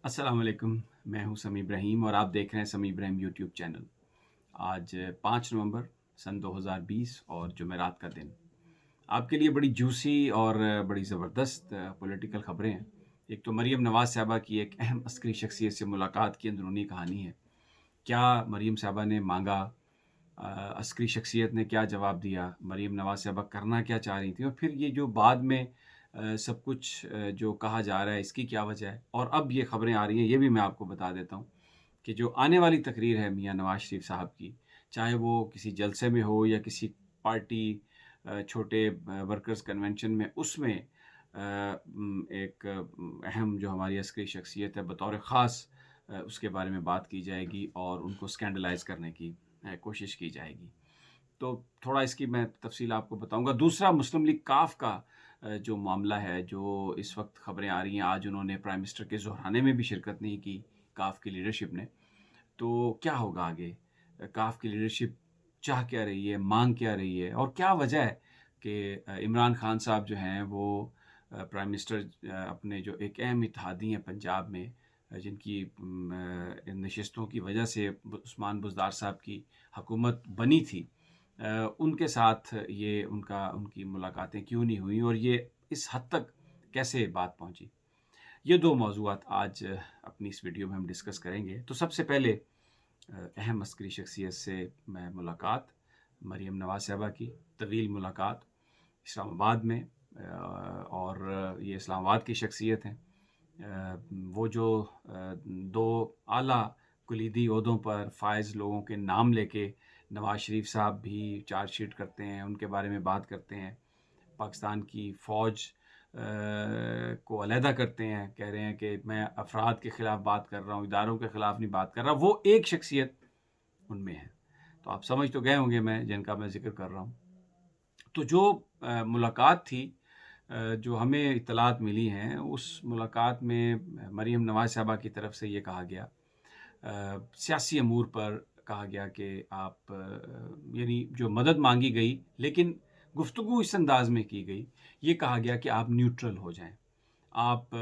السلام علیکم، میں ہوں سمیع ابراہیم اور آپ دیکھ رہے ہیں سمیع ابراہیم یوٹیوب چینل۔ آج 5 نومبر سن 2020 اور جمعرات کا دن آپ کے لیے بڑی جوسی اور بڑی زبردست پولیٹیکل خبریں ہیں۔ ایک تو مریم نواز صاحبہ کی ایک اہم عسکری شخصیت سے ملاقات کی اندرونی کہانی ہے۔ کیا مریم صاحبہ نے مانگا، عسکری شخصیت نے کیا جواب دیا، مریم نواز صاحبہ کرنا کیا چاہ رہی تھیں، اور پھر یہ جو بعد میں سب کچھ جو کہا جا رہا ہے اس کی کیا وجہ ہے، اور اب یہ خبریں آ رہی ہیں، یہ بھی میں آپ کو بتا دیتا ہوں کہ جو آنے والی تقریر ہے میاں نواز شریف صاحب کی، چاہے وہ کسی جلسے میں ہو یا کسی پارٹی چھوٹے ورکرز کنونشن میں، اس میں ایک اہم جو ہماری عسکری شخصیت ہے بطور خاص اس کے بارے میں بات کی جائے گی اور ان کو سکینڈلائز کرنے کی کوشش کی جائے گی۔ تو تھوڑا اس کی میں تفصیل آپ کو بتاؤں گا۔ دوسرا، مسلم لیگ کاف کا جو معاملہ ہے، جو اس وقت خبریں آ رہی ہیں، آج انہوں نے پرائم منسٹر کے ظہرانے میں بھی شرکت نہیں کی کاف کی لیڈرشپ نے، تو کیا ہوگا آگے؟ کاف کی لیڈرشپ چاہ کیا رہی ہے، مانگ کیا رہی ہے، اور کیا وجہ ہے کہ عمران خان صاحب جو ہیں وہ پرائم منسٹر اپنے جو ایک اہم اتحادی ہیں پنجاب میں، جن کی نشستوں کی وجہ سے عثمان بزدار صاحب کی حکومت بنی تھی، ان کے ساتھ یہ ان کی ملاقاتیں کیوں نہیں ہوئیں، اور یہ اس حد تک کیسے بات پہنچی؟ یہ دو موضوعات آج اپنی اس ویڈیو میں ہم ڈسکس کریں گے۔ تو سب سے پہلے اہم عسکری شخصیت سے میں ملاقات، مریم نواز صاحبہ کی طویل ملاقات اسلام آباد میں، اور یہ اسلام آباد کی شخصیت ہیں۔ وہ جو دو اعلیٰ کلیدی عہدوں پر فائز لوگوں کے نام لے کے نواز شریف صاحب بھی چارج شیٹ کرتے ہیں، ان کے بارے میں بات کرتے ہیں، پاکستان کی فوج کو علیحدہ کرتے ہیں، کہہ رہے ہیں کہ میں افراد کے خلاف بات کر رہا ہوں، اداروں کے خلاف نہیں بات کر رہا، وہ ایک شخصیت ان میں ہے۔ تو آپ سمجھ تو گئے ہوں گے میں جن کا میں ذکر کر رہا ہوں۔ تو جو ملاقات تھی، جو ہمیں اطلاعات ملی ہیں، اس ملاقات میں مریم نواز صاحبہ کی طرف سے یہ کہا گیا، سیاسی امور پر کہا گیا کہ آپ یعنی جو مدد مانگی گئی، لیکن گفتگو اس انداز میں کی گئی، یہ کہا گیا کہ آپ نیوٹرل ہو جائیں، آپ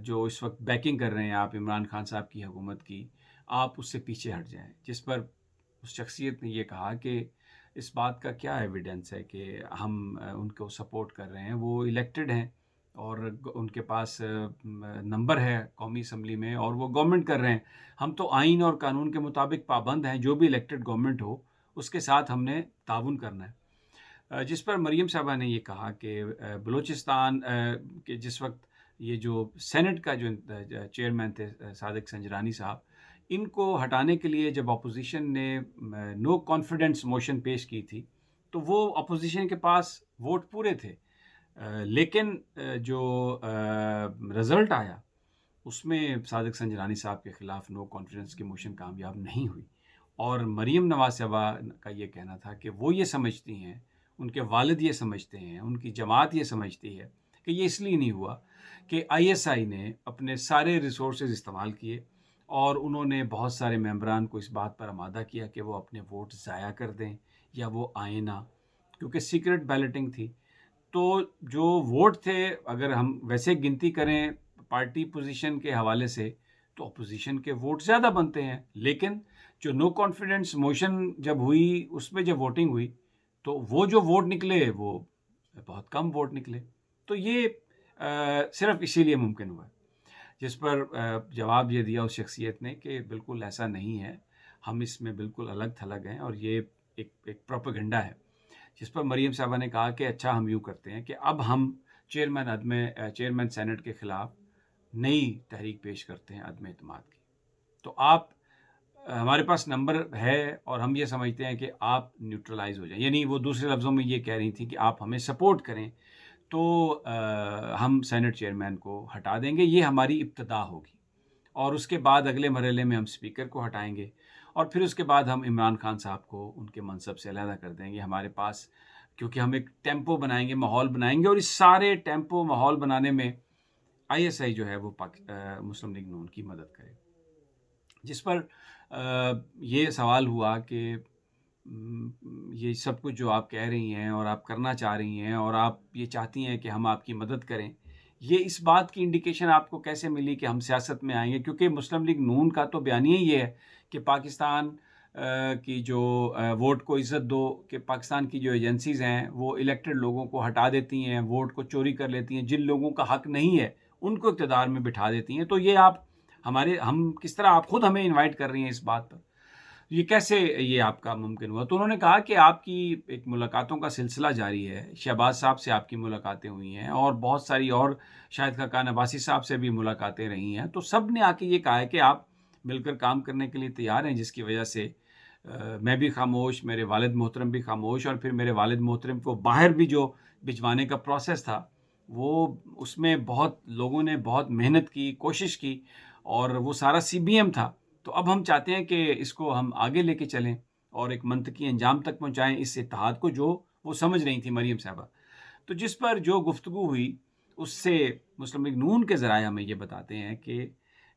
جو اس وقت بیکنگ کر رہے ہیں آپ عمران خان صاحب کی حکومت کی، آپ اس سے پیچھے ہٹ جائیں۔ جس پر اس شخصیت نے یہ کہا کہ اس بات کا کیا ایویڈنس ہے کہ ہم ان کو سپورٹ کر رہے ہیں، وہ الیکٹڈ ہیں اور ان کے پاس نمبر ہے قومی اسمبلی میں، اور وہ گورنمنٹ کر رہے ہیں، ہم تو آئین اور قانون کے مطابق پابند ہیں، جو بھی الیکٹڈ گورنمنٹ ہو اس کے ساتھ ہم نے تعاون کرنا ہے۔ جس پر مریم صاحبہ نے یہ کہا کہ بلوچستان کے جس وقت یہ جو سینٹ کا جو چیئرمین تھے صادق سنجرانی صاحب، ان کو ہٹانے کے لیے جب اپوزیشن نے نو کانفیڈنس موشن پیش کی تھی، تو وہ اپوزیشن کے پاس ووٹ پورے تھے، لیکن جو رزلٹ آیا اس میں صادق سنجرانی صاحب کے خلاف نو کانفیڈنس کی موشن کامیاب نہیں ہوئی، اور مریم نواز صاحبہ کا یہ کہنا تھا کہ وہ یہ سمجھتی ہیں، ان کے والد یہ سمجھتے ہیں، ان کی جماعت یہ سمجھتی ہے کہ یہ اس لیے نہیں ہوا کہ آئی ایس آئی نے اپنے سارے ریسورسز استعمال کیے، اور انہوں نے بہت سارے ممبران کو اس بات پر آمادہ کیا کہ وہ اپنے ووٹ ضائع کر دیں یا وہ آئیں نہ، کیونکہ سیکرٹ بیلٹنگ تھی۔ تو جو ووٹ تھے، اگر ہم ویسے گنتی کریں پارٹی پوزیشن کے حوالے سے، تو اپوزیشن کے ووٹ زیادہ بنتے ہیں، لیکن جو نو کانفیڈنس موشن جب ہوئی، اس میں جب ووٹنگ ہوئی، تو وہ جو ووٹ نکلے وہ بہت کم ووٹ نکلے۔ تو یہ صرف اسی لیے ممکن ہوا، جس پر جواب یہ دیا اس شخصیت نے کہ بالکل ایسا نہیں ہے، ہم اس میں بالکل الگ تھلگ ہیں، اور یہ ایک پروپیگنڈا ہے۔ جس پر مریم صاحبہ نے کہا کہ اچھا، ہم یوں کرتے ہیں کہ اب ہم چیئرمین سینٹ کے خلاف نئی تحریک پیش کرتے ہیں عدم اعتماد کی، تو آپ ہمارے پاس نمبر ہے اور ہم یہ سمجھتے ہیں کہ آپ نیوٹرلائز ہو جائیں، یعنی وہ دوسرے لفظوں میں یہ کہہ رہی تھی کہ آپ ہمیں سپورٹ کریں تو ہم سینٹ چیئرمین کو ہٹا دیں گے، یہ ہماری ابتدا ہوگی، اور اس کے بعد اگلے مرحلے میں ہم اسپیکر کو ہٹائیں گے، اور پھر اس کے بعد ہم عمران خان صاحب کو ان کے منصب سے علیحدہ کر دیں گے۔ ہمارے پاس کیونکہ ہم ایک ٹیمپو بنائیں گے، ماحول بنائیں گے، اور اس سارے ٹیمپو ماحول بنانے میں آئی ایس آئی جو ہے وہ مسلم لیگ نون کی مدد کرے۔ جس پر یہ سوال ہوا کہ یہ سب کچھ جو آپ کہہ رہی ہیں اور آپ کرنا چاہ رہی ہیں اور آپ یہ چاہتی ہیں کہ ہم آپ کی مدد کریں، یہ اس بات کی انڈیکیشن آپ کو کیسے ملی کہ ہم سیاست میں آئیں گے؟ کیونکہ مسلم لیگ نون کا تو بیانیہ یہ ہے کہ پاکستان کی جو ووٹ کو عزت دو، کہ پاکستان کی جو ایجنسیز ہیں وہ الیکٹڈ لوگوں کو ہٹا دیتی ہیں، ووٹ کو چوری کر لیتی ہیں، جن لوگوں کا حق نہیں ہے ان کو اقتدار میں بٹھا دیتی ہیں. تو یہ ہم کس طرح آپ خود ہمیں انوائٹ کر رہی ہیں اس بات پر، یہ کیسے یہ آپ کا ممکن ہوا؟ تو انہوں نے کہا کہ آپ کی ایک ملاقاتوں کا سلسلہ جاری ہے، شہباز صاحب سے آپ کی ملاقاتیں ہوئی ہیں اور بہت ساری اور شاہد خاقان عباسی صاحب سے بھی ملاقاتیں رہی ہیں، تو سب نے آ کے یہ کہا ہے کہ آپ مل کر کام کرنے کے لیے تیار ہیں، جس کی وجہ سے میں بھی خاموش، میرے والد محترم بھی خاموش، اور پھر میرے والد محترم کو باہر بھی جو بھجوانے کا پروسیس تھا وہ اس میں بہت لوگوں نے بہت محنت کی، کوشش کی، اور وہ سارا CBM تھا. تو اب ہم چاہتے ہیں کہ اس کو ہم آگے لے کے چلیں اور ایک منطقی انجام تک پہنچائیں اس اتحاد کو، جو وہ سمجھ رہی تھی مریم صاحبہ. تو جس پر جو گفتگو ہوئی اس سے مسلم لیگ نون کے ذرائع ہمیں یہ بتاتے ہیں کہ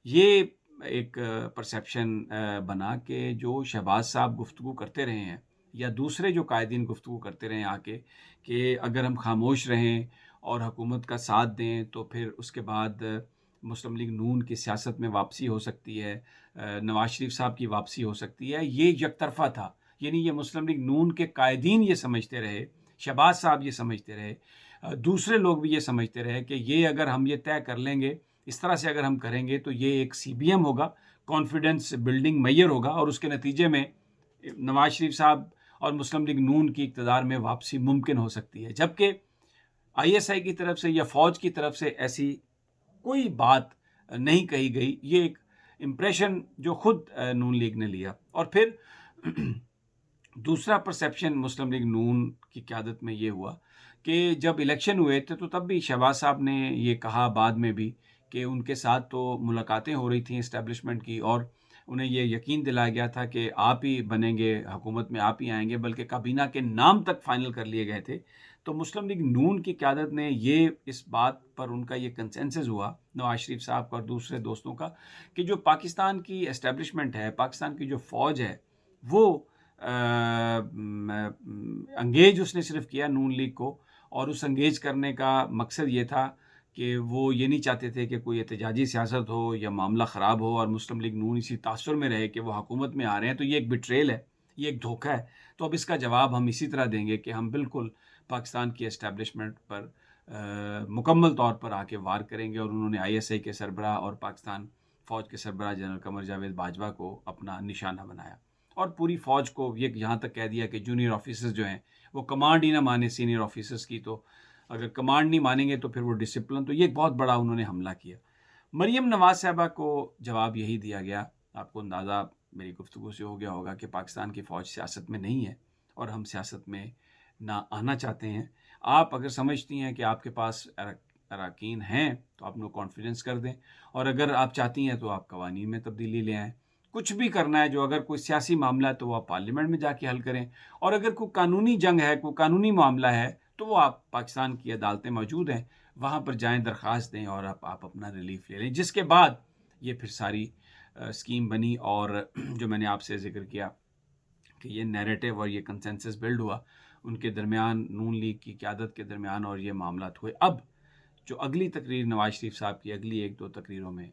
یہ ایک پرسیپشن بنا کہ جو شہباز صاحب گفتگو کرتے رہے ہیں یا دوسرے جو قائدین گفتگو کرتے رہے آ کے، کہ اگر ہم خاموش رہیں اور حکومت کا ساتھ دیں تو پھر اس کے بعد مسلم لیگ نون کی سیاست میں واپسی ہو سکتی ہے، نواز شریف صاحب کی واپسی ہو سکتی ہے. یہ یک طرفہ تھا، یعنی یہ مسلم لیگ نون کے قائدین یہ سمجھتے رہے، شہباز صاحب یہ سمجھتے رہے، دوسرے لوگ بھی یہ سمجھتے رہے کہ یہ اگر ہم یہ طے کر لیں گے، اس طرح سے اگر ہم کریں گے تو یہ ایک CBM ہوگا، کانفیڈنس بلڈنگ میئر ہوگا، اور اس کے نتیجے میں نواز شریف صاحب اور مسلم لیگ نون کی اقتدار میں واپسی ممکن ہو سکتی ہے. جبکہ ISI کی طرف سے یا فوج کی طرف سے ایسی کوئی بات نہیں کہی گئی. یہ ایک امپریشن جو خود نون لیگ نے لیا. اور پھر دوسرا پرسیپشن مسلم لیگ نون کی قیادت میں یہ ہوا کہ جب الیکشن ہوئے تھے تو تب بھی شہباز صاحب نے یہ کہا بعد میں بھی کہ ان کے ساتھ تو ملاقاتیں ہو رہی تھیں اسٹیبلشمنٹ کی، اور انہیں یہ یقین دلایا گیا تھا کہ آپ ہی بنیں گے، حکومت میں آپ ہی آئیں گے، بلکہ کابینہ کے نام تک فائنل کر لیے گئے تھے. تو مسلم لیگ نون کی قیادت نے یہ اس بات پر ان کا یہ کنسنسس ہوا نواز شریف صاحب کا اور دوسرے دوستوں کا کہ جو پاکستان کی اسٹیبلشمنٹ ہے، پاکستان کی جو فوج ہے، وہ انگیج اس نے صرف کیا نون لیگ کو، اور اس انگیج کرنے کا مقصد یہ تھا کہ وہ یہ نہیں چاہتے تھے کہ کوئی احتجاجی سیاست ہو یا معاملہ خراب ہو اور مسلم لیگ نون اسی تاثر میں رہے کہ وہ حکومت میں آ رہے ہیں. تو یہ ایک بٹریل ہے، یہ ایک دھوکہ ہے. تو اب اس کا جواب ہم اسی طرح دیں گے کہ ہم بالکل پاکستان کی اسٹیبلشمنٹ پر مکمل طور پر آ کے وار کریں گے. اور انہوں نے ISI کے سربراہ اور پاکستان فوج کے سربراہ جنرل قمر جاوید باجوہ کو اپنا نشانہ بنایا، اور پوری فوج کو یہ یہاں تک کہہ دیا کہ جونیئر آفیسرز جو ہیں وہ کمانڈ ہی نہ مانے سینئر آفیسرز کی، تو اگر کمانڈ نہیں مانیں گے تو پھر وہ ڈسپلن. تو یہ ایک بہت بڑا انہوں نے حملہ کیا. مریم نواز صاحبہ کو جواب یہی دیا گیا. آپ کو اندازہ میری گفتگو سے ہو گیا ہوگا کہ پاکستان کی فوج سیاست میں نہیں ہے اور ہم سیاست میں نہ آنا چاہتے ہیں. آپ اگر سمجھتی ہیں کہ آپ کے پاس اراکین ہیں تو آپ نو کانفیڈنس کر دیں، اور اگر آپ چاہتی ہیں تو آپ قوانین میں تبدیلی لے آئیں. کچھ بھی کرنا ہے، جو اگر کوئی سیاسی معاملہ ہے تو وہ آپ پارلیمنٹ میں جا کے حل کریں، اور اگر کوئی قانونی جنگ ہے، کوئی قانونی معاملہ ہے تو وہ آپ پاکستان کی عدالتیں موجود ہیں، وہاں پر جائیں، درخواست دیں اور آپ اپنا ریلیف لے لیں. جس کے بعد یہ پھر ساری اسکیم بنی، اور جو میں نے آپ سے ذکر کیا کہ یہ نیریٹو اور یہ کنسنسس بلڈ ہوا ان کے درمیان، نون لیگ کی قیادت کے درمیان، اور یہ معاملات ہوئے. اب جو اگلی تقریر نواز شریف صاحب کی اگلی 1-2 تقریروں میں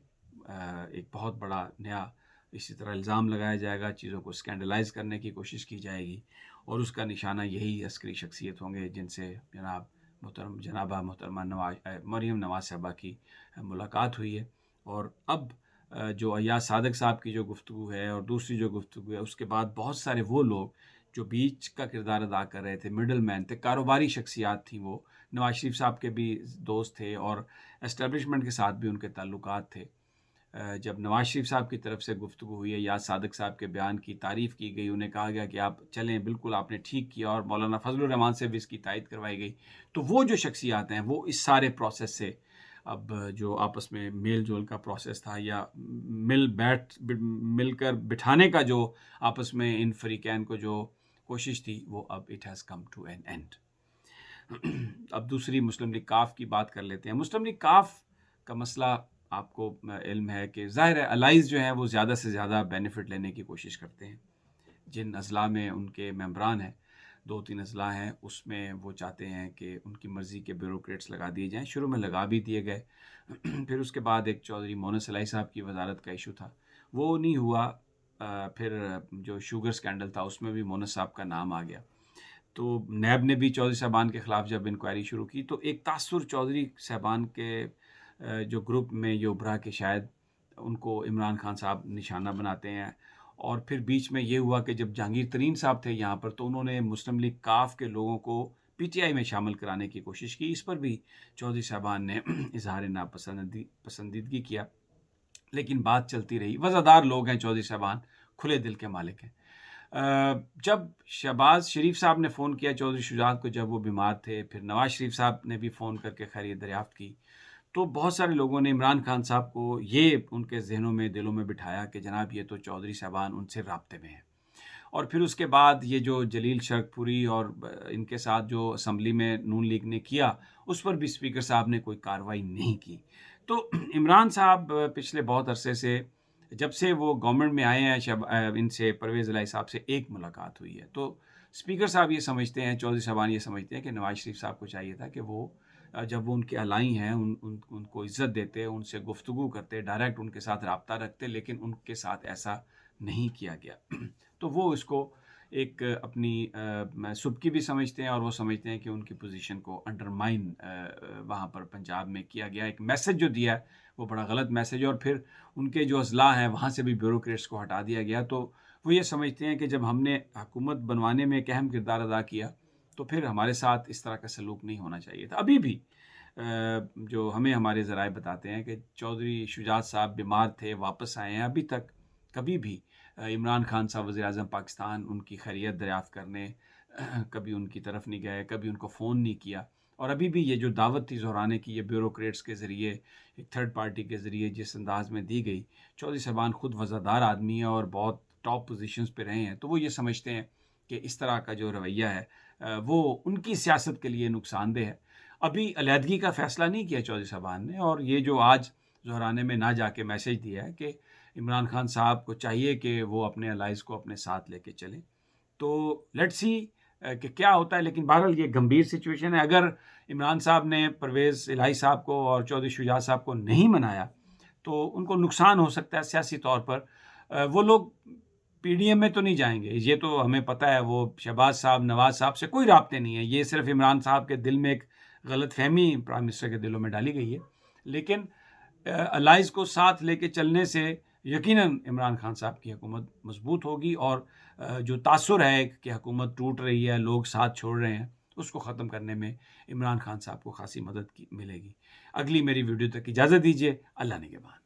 ایک بہت بڑا نیا اسی طرح الزام لگایا جائے گا، چیزوں کو اسکینڈلائز کرنے کی کوشش کی جائے گی، اور اس کا نشانہ یہی عسکری شخصیت ہوں گے جن سے جنابہ محترمہ مریم نواز صاحبہ کی ملاقات ہوئی ہے. اور اب جو ایاز صادق صاحب کی جو گفتگو ہے اور دوسری جو گفتگو ہے، اس کے بعد بہت سارے وہ لوگ جو بیچ کا کردار ادا کر رہے تھے، مڈل مین تھے، کاروباری شخصیات تھیں، وہ نواز شریف صاحب کے بھی دوست تھے اور اسٹیبلشمنٹ کے ساتھ بھی ان کے تعلقات تھے. جب نواز شریف صاحب کی طرف سے گفتگو ہوئی ہے، ایاز صادق صاحب کے بیان کی تعریف کی گئی، انہیں کہا گیا کہ آپ چلیں، بالکل آپ نے ٹھیک کیا، اور مولانا فضل الرحمان سے بھی اس کی تائید کروائی گئی. تو وہ جو شخصیات ہیں وہ اس سارے پروسیس سے، اب جو آپس میں میل جول کا پروسیس تھا یا مل کر بٹھانے کا جو آپس میں ان فریقین کو جو کوشش تھی، وہ اب it has come to an end. اب دوسری مسلم لیگ کاف کی بات کر لیتے ہیں. مسلم لیگ کاف کا مسئلہ آپ کو علم ہے کہ ظاہر ہے الائز جو ہیں وہ زیادہ سے زیادہ بینیفٹ لینے کی کوشش کرتے ہیں جن اضلاع میں ان کے ممبران ہیں. 2-3 اضلاع ہیں، اس میں وہ چاہتے ہیں کہ ان کی مرضی کے بیوروکریٹس لگا دیے جائیں. شروع میں لگا بھی دیے گئے. پھر اس کے بعد ایک چودھری مونس علائی صاحب کی وزارت کا ایشو تھا، وہ نہیں ہوا. پھر جو شوگر سکینڈل تھا اس میں بھی مونس صاحب کا نام آ گیا. تو نیب نے بھی چودھری صاحبان کے خلاف جب انکوائری شروع کی تو ایک تاثر چودھری صاحبان کے جو گروپ میں یہ ابھرا کہ شاید ان کو عمران خان صاحب نشانہ بناتے ہیں. اور پھر بیچ میں یہ ہوا کہ جب جہانگیر ترین صاحب تھے یہاں پر تو انہوں نے مسلم لیگ کاف کے لوگوں کو پی ٹی آئی میں شامل کرانے کی کوشش کی. اس پر بھی چودھری صاحبان نے اظہار ناپسندیدگی کیا، لیکن بات چلتی رہی. وزادار لوگ ہیں چودھری صاحبان، کھلے دل کے مالک ہیں. جب شہباز شریف صاحب نے فون کیا چودھری شجاعت کو جب وہ بیمار تھے، پھر نواز شریف صاحب نے بھی فون کر کے خیریت دریافت کی، تو بہت سارے لوگوں نے عمران خان صاحب کو یہ ان کے ذہنوں میں دلوں میں بٹھایا کہ جناب یہ تو چودھری صاحبان ان سے رابطے میں ہیں. اور پھر اس کے بعد یہ جو جلیل شرک پوری اور ان کے ساتھ جو اسمبلی میں نون لیگ نے کیا اس پر بھی اسپیکر صاحب نے کوئی کارروائی نہیں کی. تو عمران صاحب پچھلے بہت عرصے سے جب سے وہ گورنمنٹ میں آئے ہیں ان سے پرویز الہی صاحب سے ایک ملاقات ہوئی ہے. تو اسپیکر صاحب یہ سمجھتے ہیں، چودھری صاحبان یہ سمجھتے ہیں کہ نواز شریف صاحب کو چاہیے تھا کہ وہ جب وہ ان کے الائی ہیں ان کو عزت دیتے، ان سے گفتگو کرتے، ڈائریکٹ ان کے ساتھ رابطہ رکھتے، لیکن ان کے ساتھ ایسا نہیں کیا گیا. تو وہ اس کو ایک اپنی سبکی بھی سمجھتے ہیں اور وہ سمجھتے ہیں کہ ان کی پوزیشن کو انڈرمائن وہاں پر پنجاب میں کیا گیا. ایک میسج جو دیا ہے وہ بڑا غلط میسج ہے. اور پھر ان کے جو اضلاع ہیں وہاں سے بھی بیوروکریٹس کو ہٹا دیا گیا. تو وہ یہ سمجھتے ہیں کہ جب ہم نے حکومت بنوانے میں ایک اہم کردار ادا کیا تو پھر ہمارے ساتھ اس طرح کا سلوک نہیں ہونا چاہیے تھا. ابھی بھی جو ہمیں ہمارے ذرائع بتاتے ہیں کہ چودھری شجاعت صاحب بیمار تھے، واپس آئے ہیں، ابھی تک کبھی بھی عمران خان صاحب وزیر اعظم پاکستان ان کی خیریت دریافت کرنے کبھی ان کی طرف نہیں گئے، کبھی ان کو فون نہیں کیا. اور ابھی بھی یہ جو دعوت تھی زہرانے کی یہ بیوروکریٹس کے ذریعے، ایک تھرڈ پارٹی کے ذریعے جس انداز میں دی گئی، چودھری صاحبان خود وزادار آدمی ہیں اور بہت ٹاپ پوزیشنز پہ رہے ہیں، تو وہ یہ سمجھتے ہیں کہ اس طرح کا جو رویہ ہے وہ ان کی سیاست کے لیے نقصان دہ ہے. ابھی علیحدگی کا فیصلہ نہیں کیا چودھری صاحبان نے، اور یہ جو آج زہرانے میں نہ جا کے میسج دیا ہے کہ عمران خان صاحب کو چاہیے کہ وہ اپنے الائز کو اپنے ساتھ لے کے چلیں. تو لیٹس سی کہ کیا ہوتا ہے. لیکن بہرحال یہ گمبھیر سچویشن ہے. اگر عمران صاحب نے پرویز الہی صاحب کو اور چودھری شجاعت صاحب کو نہیں منایا تو ان کو نقصان ہو سکتا ہے سیاسی طور پر. وہ لوگ پی ڈی ایم میں تو نہیں جائیں گے، یہ تو ہمیں پتہ ہے. وہ شہباز صاحب، نواز صاحب سے کوئی رابطے نہیں ہے. یہ صرف عمران صاحب کے دل میں ایک غلط فہمی پرائم منسٹر کے دلوں میں ڈالی گئی ہے. لیکن الائز کو ساتھ لے کے چلنے سے یقیناً عمران خان صاحب کی حکومت مضبوط ہوگی، اور جو تاثر ہے کہ حکومت ٹوٹ رہی ہے، لوگ ساتھ چھوڑ رہے ہیں، اس کو ختم کرنے میں عمران خان صاحب کو خاصی مدد ملے گی. اگلی میری ویڈیو تک اجازت دیجیے. اللہ نگہبان.